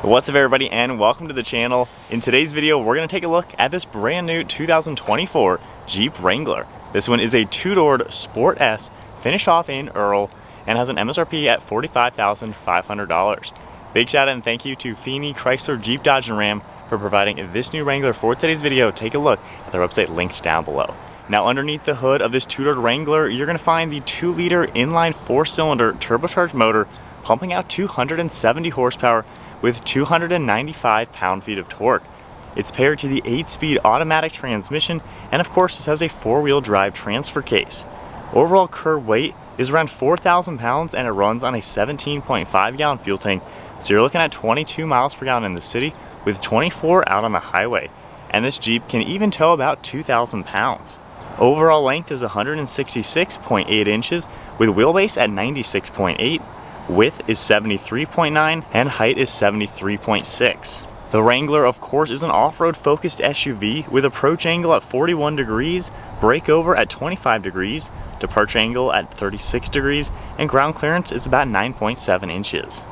What's up everybody, and welcome to the channel. In today's video we're going to take a look at this brand new 2024 Jeep Wrangler. This one is a two-doored Sport S finished off in Earl and has an MSRP at $45,500. Big shout out and thank you to Feeney, Chrysler, Jeep, Dodge and Ram for providing this new Wrangler for today's video. Take a look at their website, links down below. Now underneath the hood of this two-doored Wrangler you're going to find the 2-liter inline 4-cylinder turbocharged motor pumping out 270 horsepower with 295 pound-feet of torque. It's paired to the 8-speed automatic transmission, and of course this has a 4-wheel drive transfer case. Overall curb weight is around 4,000 pounds and it runs on a 17.5 gallon fuel tank, so you're looking at 22 miles per gallon in the city with 24 out on the highway. And this Jeep can even tow about 2,000 pounds. Overall length is 166.8 inches with wheelbase at 96.8. Width is 73.9 and height is 73.6. The Wrangler of course is an off-road focused SUV with approach angle at 41 degrees, breakover at 25 degrees, departure angle at 36 degrees, and ground clearance is about 9.7 inches.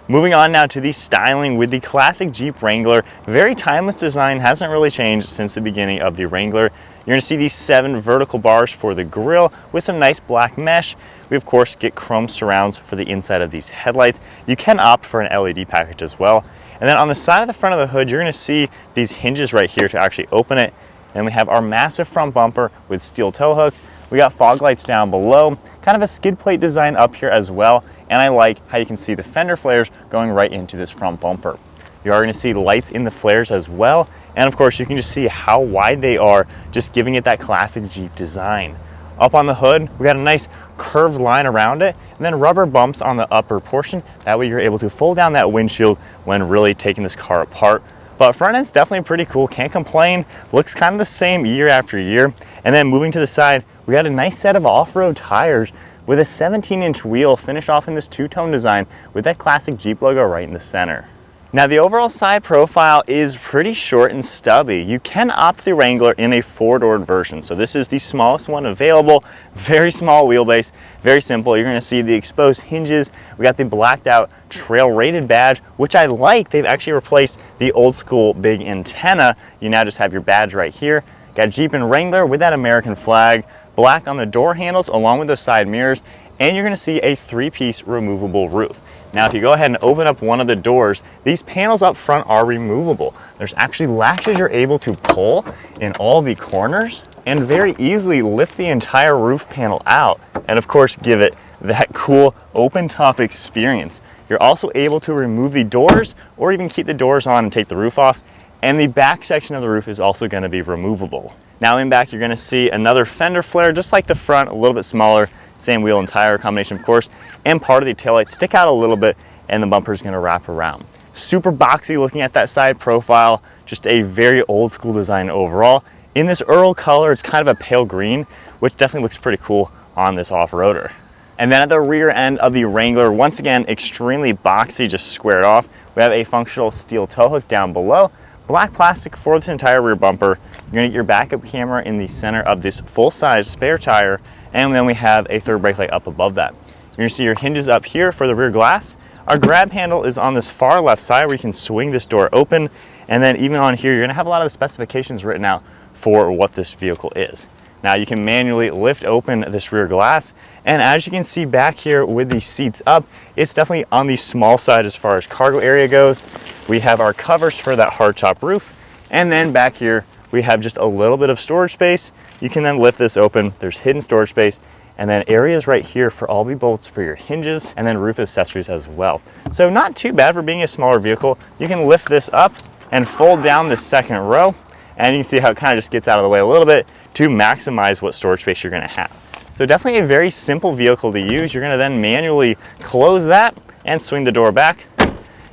Moving on now to the styling with the classic Jeep Wrangler. Very timeless design, hasn't really changed since the beginning of the Wrangler. You're going to see these 7 vertical bars for the grille with some nice black mesh. We of course get chrome surrounds for the inside of these headlights. You can opt for an LED package as well. And then on the side of the front of the hood, you're going to see these hinges right here to actually open it. And we have our massive front bumper with steel tow hooks. We got fog lights down below, kind of a skid plate design up here as well. And I like how you can see the fender flares going right into this front bumper. You are going to see lights in the flares as well. And of course you can just see how wide they are, just giving it that classic Jeep design. Up on the hood, we got a nice curved line around it, and then rubber bumps on the upper portion. That way you're able to fold down that windshield when really taking this car apart. But front end's definitely pretty cool, can't complain. Looks kind of the same year after year. And then moving to the side, we got a nice set of off-road tires with a 17-inch wheel finished off in this two-tone design with that classic Jeep logo right in the center. Now the overall side profile is pretty short and stubby. You can opt the Wrangler in a 4-door version. So this is the smallest one available, very small wheelbase, very simple. You're gonna see the exposed hinges. We got the blacked out trail rated badge, which I like. They've actually replaced the old school big antenna. You now just have your badge right here. Got Jeep and Wrangler with that American flag, black on the door handles along with those side mirrors, and you're gonna see a 3-piece removable roof. Now if you go ahead and open up one of the doors, these panels up front are removable. There's actually latches you're able to pull in all the corners and very easily lift the entire roof panel out and of course give it that cool open top experience. You're also able to remove the doors or even keep the doors on and take the roof off, and the back section of the roof is also going to be removable. Now in back you're going to see another fender flare just like the front, a little bit smaller. Same wheel and tire combination of course, and part of the taillights stick out a little bit and the bumper is going to wrap around. Super boxy looking at that side profile, just a very old school design overall. In this Earl color, it's kind of a pale green, which definitely looks pretty cool on this off-roader. And then at the rear end of the Wrangler, once again, extremely boxy, just squared off. We have a functional steel tow hook down below, black plastic for this entire rear bumper. You're going to get your backup camera in the center of this full-size spare tire. And then we have a third brake light up above that. You're going to see your hinges up here for the rear glass. Our grab handle is on this far left side where you can swing this door open. And then even on here, you're going to have a lot of the specifications written out for what this vehicle is. Now you can manually lift open this rear glass. And as you can see back here with the seats up, it's definitely on the small side as far as cargo area goes. We have our covers for that hardtop roof. And then back here, we have just a little bit of storage space. You can then lift this open. There's hidden storage space and then areas right here for all the bolts for your hinges and then roof accessories as well. So not too bad for being a smaller vehicle. You can lift this up and fold down this second row, and you can see how it kind of just gets out of the way a little bit to maximize what storage space you're going to have. So definitely a very simple vehicle to use. You're going to then manually close that and swing the door back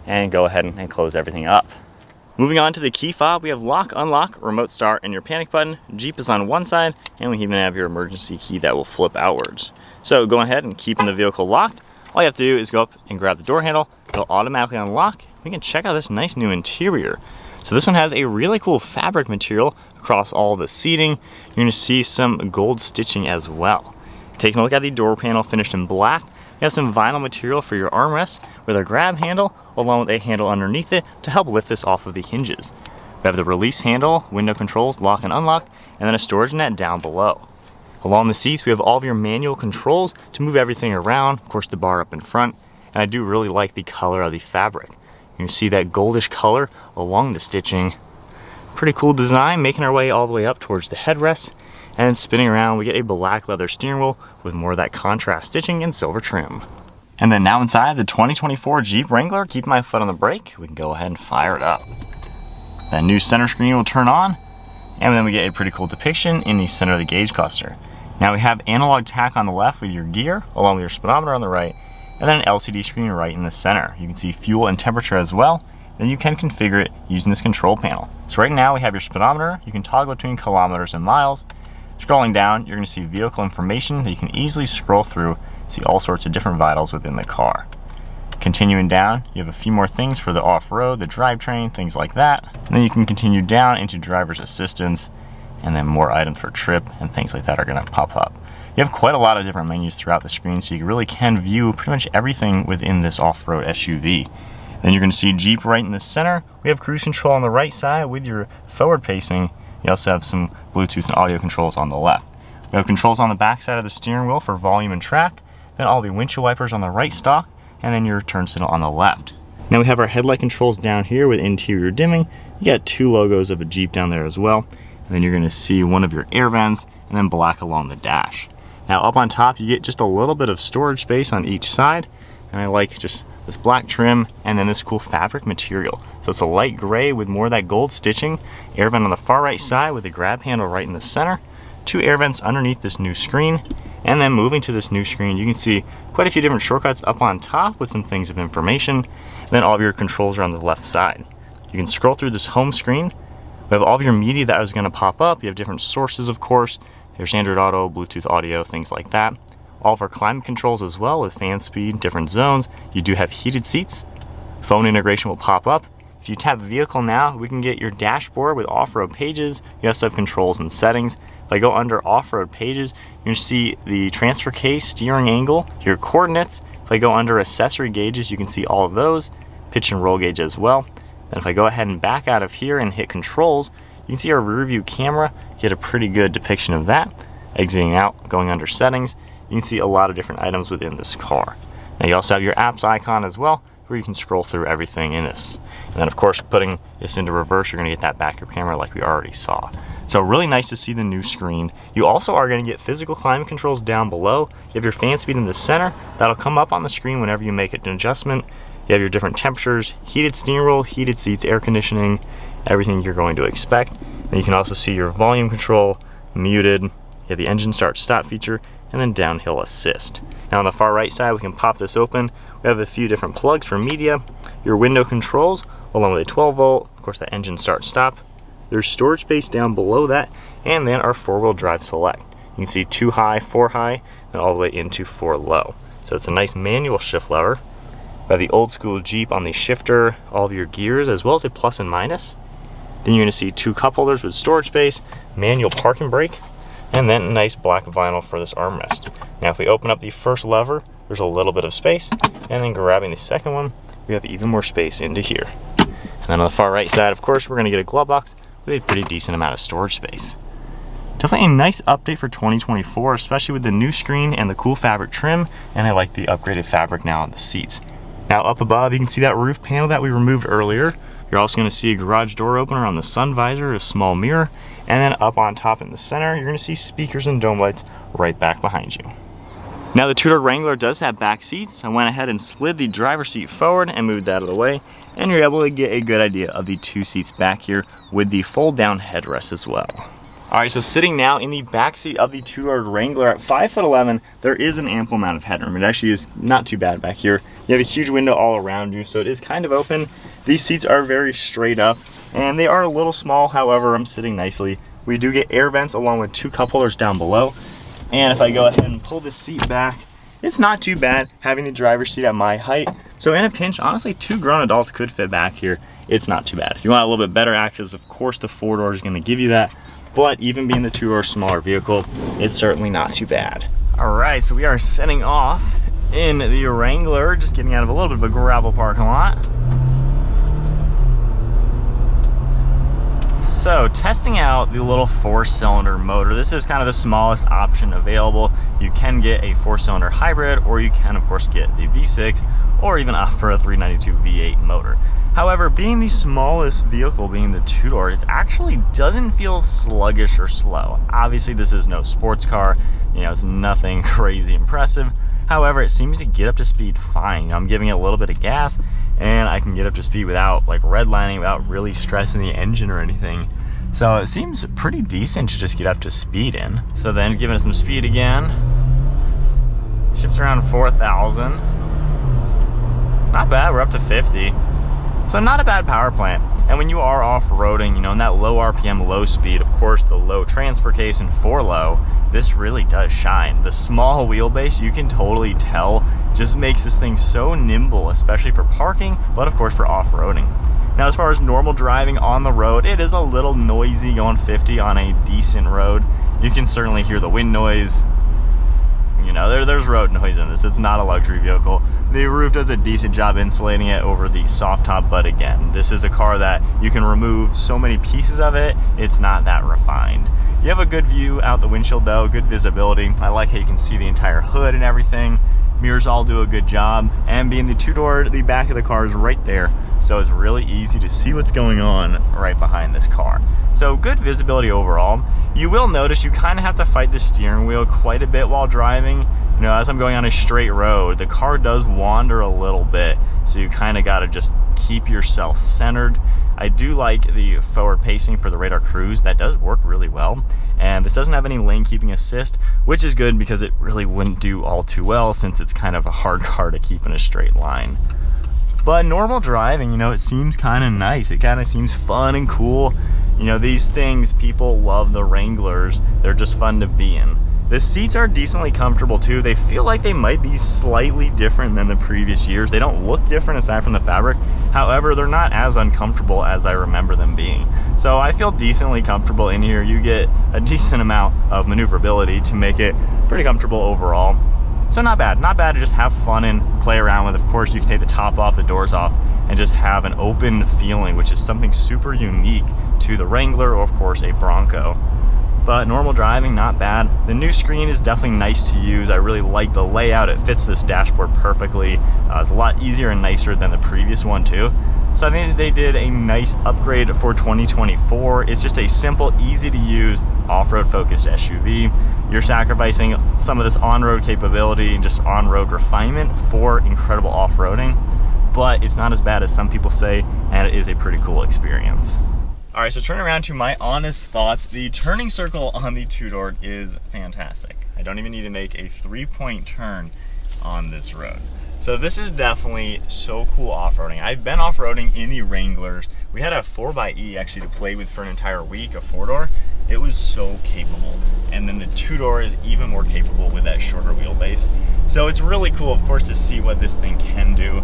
and go ahead and close everything up. Moving on to the key fob, we have lock, unlock, remote start, and your panic button. Jeep is on one side, and we even have your emergency key that will flip outwards. So going ahead and keeping the vehicle locked, all you have to do is go up and grab the door handle. It'll automatically unlock. We can check out this nice new interior. So this one has a really cool fabric material across all the seating. You're going to see some gold stitching as well. Taking a look at the door panel finished in black, we have some vinyl material for your armrest with a grab handle along with a handle underneath it to help lift this off of the hinges. We have the release handle, window controls, lock and unlock, and then a storage net down below. Along the seats, we have all of your manual controls to move everything around, of course the bar up in front, and I do really like the color of the fabric. You can see that goldish color along the stitching. Pretty cool design, making our way all the way up towards the headrest, and then spinning around we get a black leather steering wheel with more of that contrast stitching and silver trim. And then now inside the 2024 Jeep Wrangler, keep my foot on the brake, we can go ahead and fire it up. That new center screen will turn on, and then we get a pretty cool depiction in the center of the gauge cluster. Now we have analog tack on the left with your gear, along with your speedometer on the right, and then an LCD screen right in the center. You can see fuel and temperature as well. Then you can configure it using this control panel. So right now we have your speedometer. You can toggle between kilometers and miles. Scrolling down, you're going to see vehicle information that you can easily scroll through, see all sorts of different vitals within the car. Continuing down, you have a few more things for the off-road, the drivetrain, things like that. And then you can continue down into driver's assistance, and then more items for trip and things like that are going to pop up. You have quite a lot of different menus throughout the screen, so you really can view pretty much everything within this off-road SUV. Then you're going to see Jeep right in the center. We have cruise control on the right side with your forward pacing. You also have some Bluetooth and audio controls on the left. We have controls on the back side of the steering wheel for volume and track, then all the windshield wipers on the right stalk, and then your turn signal on the left. Now we have our headlight controls down here with interior dimming. You got two logos of a Jeep down there as well. And then you're going to see one of your air vents and then black along the dash. Now up on top you get just a little bit of storage space on each side, and I like just this black trim and then this cool fabric material. So it's a light gray with more of that gold stitching. Air vent on the far right side with a grab handle right in the center. Two air vents underneath this new screen, and then moving to this new screen you can see quite a few different shortcuts up on top with some things of information. Then all of your controls are on the left side. You can scroll through this home screen. We have all of your media that is going to pop up. You have different sources, of course. There's Android Auto, Bluetooth audio, things like that. All of our climate controls as well with fan speed, different zones. You do have heated seats. Phone integration will pop up. If you tap vehicle now, we can get your dashboard with off-road pages. You also have controls and settings. If I go under off-road pages, you can see the transfer case, steering angle, your coordinates. If I go under accessory gauges, you can see all of those. Pitch and roll gauge as well. Then if I go ahead and back out of here and hit controls, you can see our rear view camera, get a pretty good depiction of that. Exiting out, going under settings, you can see a lot of different items within this car. Now you also have your apps icon as well, where you can scroll through everything in this. And then of course, putting this into reverse, you're gonna get that backup camera like we already saw. So really nice to see the new screen. You also are gonna get physical climate controls down below. You have your fan speed in the center. That'll come up on the screen whenever you make an adjustment. You have your different temperatures, heated steering wheel, heated seats, air conditioning, everything you're going to expect. Then you can also see your volume control, muted, you have the engine start stop feature, and then downhill assist. Now on the far right side, we can pop this open. We have a few different plugs for media, your window controls, along with a 12 volt, of course that engine start stop. There's storage space down below that, and then our 4-wheel drive select. You can see 2 high, 4 high, and all the way into 4 low. So it's a nice manual shift lever. We have the old school Jeep on the shifter, all of your gears, as well as a plus and minus. Then you're going to see 2 cup holders with storage space, manual parking brake, and then a nice black vinyl for this armrest. Now if we open up the first lever, there's a little bit of space, and then grabbing the second one, we have even more space into here. And then on the far right side, of course, we're going to get a glove box with a pretty decent amount of storage space. Definitely a nice update for 2024, especially with the new screen and the cool fabric trim, and I like the upgraded fabric now on the seats. Now up above, you can see that roof panel that we removed earlier. You're also going to see a garage door opener on the sun visor, a small mirror, and then up on top in the center, you're going to see speakers and dome lights right back behind you. Now the two-door Wrangler does have back seats. I went ahead and slid the driver's seat forward and moved that out of the way, and you're able to get a good idea of the 2 seats back here with the fold-down headrest as well. Alright, so sitting now in the back seat of the two-door Wrangler at 5'11", there is an ample amount of headroom. It actually is not too bad back here. You have a huge window all around you, so it is kind of open. These seats are very straight up, and they are a little small, however, I'm sitting nicely. We do get air vents along with 2 cup holders down below. And if I go ahead and pull this seat back, it's not too bad having the driver's seat at my height. So in a pinch, honestly, 2 grown adults could fit back here. It's not too bad. If you want a little bit better access, of course the 4-door is going to give you that. But even being the 2-door smaller vehicle, it's certainly not too bad. All right, so we are setting off in the Wrangler, just getting out of a little bit of a gravel parking lot. So, testing out the little 4-cylinder motor. This is kind of the smallest option available. You can get a 4-cylinder hybrid, or you can, of course, get the V6, or even opt for a 392 V8 motor. However, being the smallest vehicle, being the two-door, it actually doesn't feel sluggish or slow. Obviously, this is no sports car. You know, it's nothing crazy impressive. However, it seems to get up to speed fine. You know, I'm giving it a little bit of gas, and I can get up to speed without like redlining, without really stressing the engine or anything. So it seems pretty decent to just get up to speed in. So then giving it some speed again. Shifts around 4,000. Not bad, we're up to 50. So not a bad power plant. And when you are off-roading, you know, in that low RPM, low speed, of course, the low transfer case and 4-low, this really does shine. The small wheelbase, you can totally tell, just makes this thing so nimble, especially for parking, but of course for off-roading. Now, as far as normal driving on the road, it is a little noisy going 50 on a decent road. You can certainly hear the wind noise. You know, there's road noise in this. It's not a luxury vehicle. The roof does a decent job insulating it over the soft top, but again, this is a car that you can remove so many pieces of it, it's not that refined. You have a good view out the windshield though, good visibility. I like how you can see the entire hood and everything. Mirrors all do a good job, and being the two-door, the back of the car is right there, so it's really easy to see what's going on right behind this car. So good visibility overall. You will notice you kind of have to fight the steering wheel quite a bit while driving. You know, as I'm going on a straight road, the car does wander a little bit, so you kind of got to just keep yourself centered. I do like the forward pacing for the radar cruise. That does work really well. And this doesn't have any lane keeping assist, which is good because it really wouldn't do all too well since it's kind of a hard car to keep in a straight line. But normal driving, you know, it seems kind of nice. It kind of seems fun and cool. You know, these things, people love the Wranglers. They're just fun to be in. The seats are decently comfortable too. They feel like they might be slightly different than the previous years. They don't look different aside from the fabric. However, they're not as uncomfortable as I remember them being. So I feel decently comfortable in here. You get a decent amount of maneuverability to make it pretty comfortable overall. So not bad to just have fun and play around with. Of course, you can take the top off, the doors off, and just have an open feeling, which is something super unique to the Wrangler or of course a Bronco. But normal driving, not bad. The new screen is definitely nice to use. I really like the layout. It fits this dashboard perfectly. It's a lot easier and nicer than the previous one too. So I think they did a nice upgrade for 2024. It's just a simple, easy to use, off-road focused SUV. You're sacrificing some of this on-road capability and just on-road refinement for incredible off-roading, but it's not as bad as some people say, and it is a pretty cool experience. All right, so turning around to my honest thoughts, the turning circle on the two-door is fantastic. I don't even need to make a 3-point turn on this road. So this is definitely so cool off-roading. I've been off-roading in the Wranglers. We had a 4xe actually to play with for an entire week, a 4-door. It was so capable. And then the two-door is even more capable with that shorter wheelbase. So it's really cool, of course, to see what this thing can do.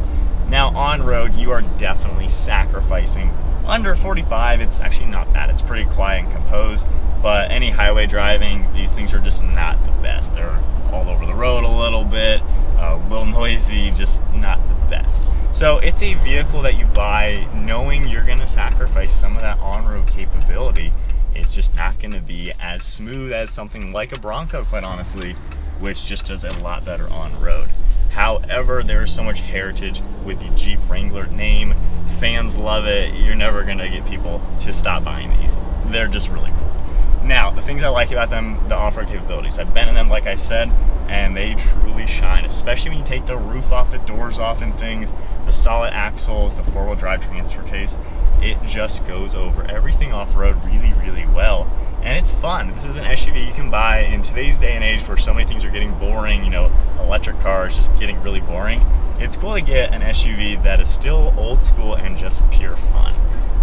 Now on-road, you are definitely sacrificing. Under 45, it's actually not bad. It's pretty quiet and composed, but any highway driving, these things are just not the best. They're all over the road a little bit, a little noisy, just not the best. So it's a vehicle that you buy knowing you're gonna sacrifice some of that on-road capability. It's just not gonna be as smooth as something like a Bronco, quite honestly, which just does a lot better on-road. However, there's so much heritage with the Jeep Wrangler name. Fans love it. You're never gonna get people to stop buying these. They're just really cool. Now, the things I like about them, the off-road capabilities. I've been in them, like I said, and they truly shine, especially when you take the roof off, the doors off and things, the solid axles, the four-wheel drive transfer case. It just goes over everything off-road really, really well. And it's fun. This is an SUV you can buy in today's day and age where so many things are getting boring, you know, electric cars just getting really boring. It's cool to get an SUV that is still old school and just pure fun.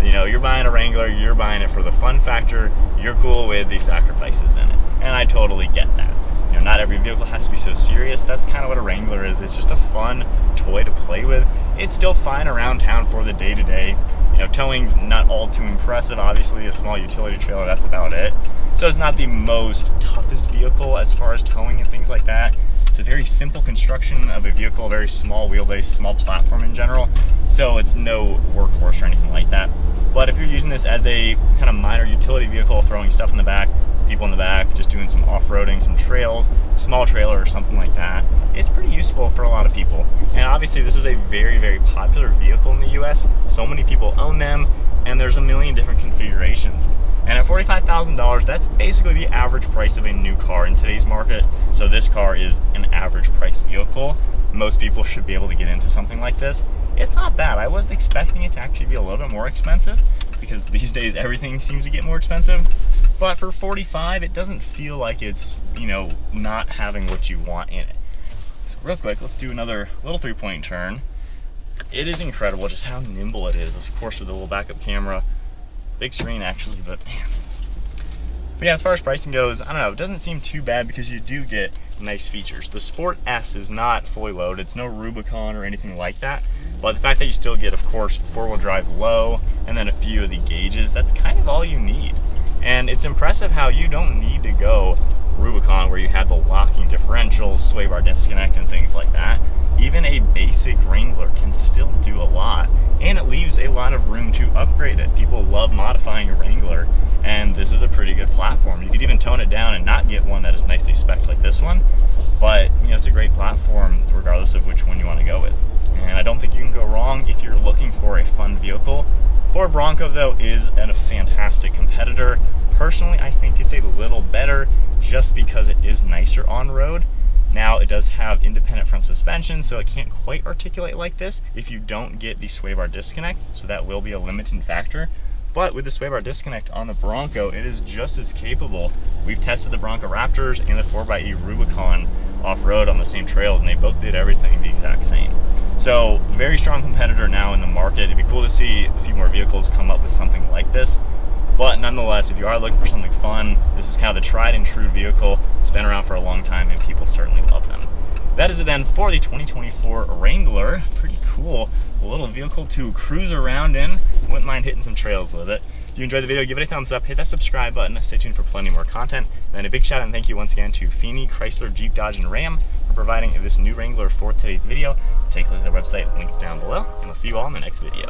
You know, you're buying a Wrangler, you're buying it for the fun factor, you're cool with the sacrifices in it. And I totally get that. You know, not every vehicle has to be so serious. That's kind of what a Wrangler is. It's just a fun toy to play with. It's still fine around town for the day-to-day. You know, towing's not all too impressive, obviously. A small utility trailer, that's about it. So it's not the most toughest vehicle as far as towing and things like that. It's It's a very simple construction of a vehicle, a very small wheelbase, small platform in general, so it's no workhorse or anything like that. But if you're using this as a kind of minor utility vehicle, throwing stuff in the back, people in the back, just doing some off-roading, some trails, small trailer or something like that, it's pretty useful for a lot of people. And obviously this is a very, very popular vehicle in the US. So many people own them, and there's a million different configurations. And at $45,000, that's basically the average price of a new car in today's market. So this car is an average price vehicle. Most people should be able to get into something like this. It's not bad. I was expecting it to actually be a little bit more expensive, because these days everything seems to get more expensive. But for 45, it doesn't feel like it's, you know, not having what you want in it. So real quick, let's do another little 3-point turn. It is incredible just how nimble it is. Of course, with a little backup camera. Big screen actually, but man. But yeah, as far as pricing goes, I don't know, it doesn't seem too bad because you do get nice features. The Sport S is not fully loaded. It's no Rubicon or anything like that. But the fact that you still get, of course, 4-wheel drive low and then a few of the gauges, that's kind of all you need. And it's impressive how you don't need to go Rubicon where you have the locking differentials, sway bar disconnect, and things like that. Even a basic Wrangler can still do a lot, and it leaves a lot of room to upgrade it. People love modifying a Wrangler, and this is a pretty good platform. You could even tone it down and not get one that is nicely spec'd like this one, but you know, it's a great platform regardless of which one you want to go with. And I don't think you can go wrong if you're looking for a fun vehicle. Ford Bronco, though, is a fantastic competitor. Personally, I think it's a little better just because it is nicer on road. Now, it does have independent front suspension, so it can't quite articulate like this if you don't get the sway bar disconnect, so that will be a limiting factor. But with the sway bar disconnect on the Bronco, it is just as capable. We've tested the Bronco Raptors and the 4xe Rubicon off-road on the same trails, and they both did everything the exact same. So, very strong competitor now in the market. It'd be cool to see a few more vehicles come up with something like this. But nonetheless, if you are looking for something fun, this is kind of the tried and true vehicle. It's been around for a long time and people certainly love them. That is it then for the 2024 Wrangler. Pretty cool. A little vehicle to cruise around in. Wouldn't mind hitting some trails with it. If you enjoyed the video, give it a thumbs up, hit that subscribe button, stay tuned for plenty more content. And then a big shout out and thank you once again to Feeney, Chrysler, Jeep, Dodge, and Ram for providing this new Wrangler for today's video. Take a look at their website, link down below, and I'll see you all in the next video.